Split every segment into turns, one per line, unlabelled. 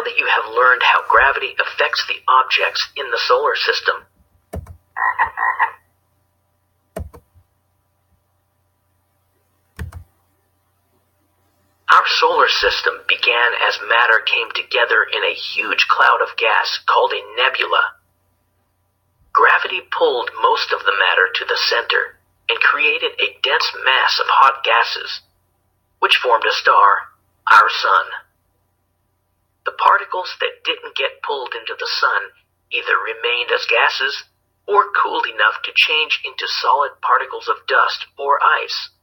that you have learned how gravity affects the objects in the solar system, our solar system began as matter came together in a huge cloud of gas called a nebula. Gravity pulled most of the matter to the center and created a dense mass of hot gases, which formed a star, our sun. The particles that didn't get pulled into the sun either remained as gases or cooled enough to change into solid particles of dust or ice.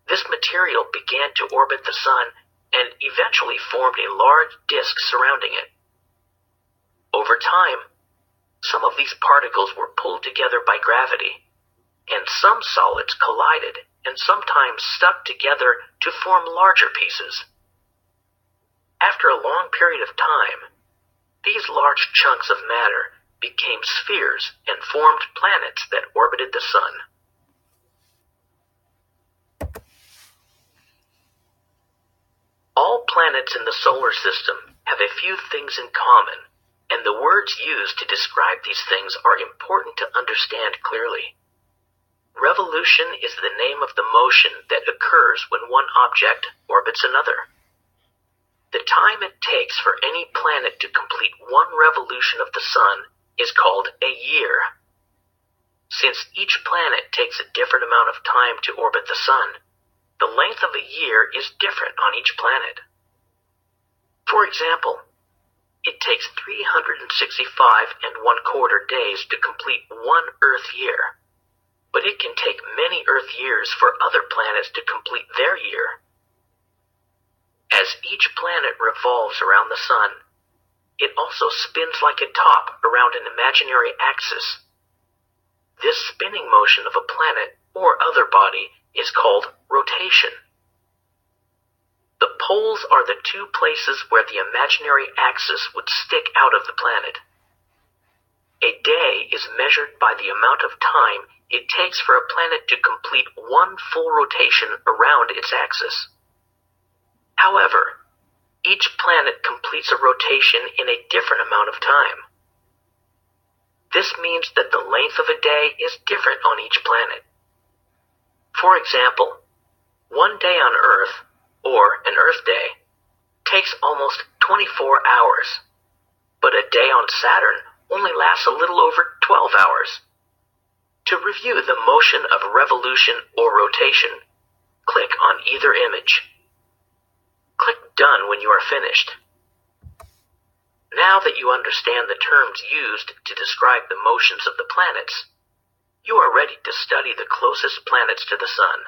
This material began to orbit the sun and eventually formed a large disk surrounding it. Over time, some of these particles were pulled together by gravity, and some solids collided and sometimes stuck together to form larger pieces. After a long period of time, these large chunks of matter became spheres and formed planets that orbited the sun. All planets in the solar system have a few things in common, and the words used to describe these things are important to understand clearly. Revolution is the name of the motion that occurs when one object orbits another. The time it takes for any planet to complete one revolution of the sun is called a year. Since each planet takes a different amount of time to orbit the sun, the length of a year is different on each planet. For example, it takes 365 1/4 days to complete one Earth year, but it can take many Earth years for other planets to complete their year. As each planet revolves around the sun, it also spins like a top around an imaginary axis. This spinning motion of a planet or other body is called rotation. The poles are the two places where the imaginary axis would stick out of the planet. A day is measured by the amount of time it takes for a planet to complete one full rotation around its axis. However, each planet completes a rotation in a different amount of time. This means that the length of a day is different on each planet. For example, one day on Earth, or an Earth day, takes almost 24 hours, but a day on Saturn only lasts a little over 12 hours. To review the motion of revolution or rotation, click on either image. Click Done when you are finished. Now that you understand the terms used to describe the motions of the planets, you are ready to study the closest planets to the sun.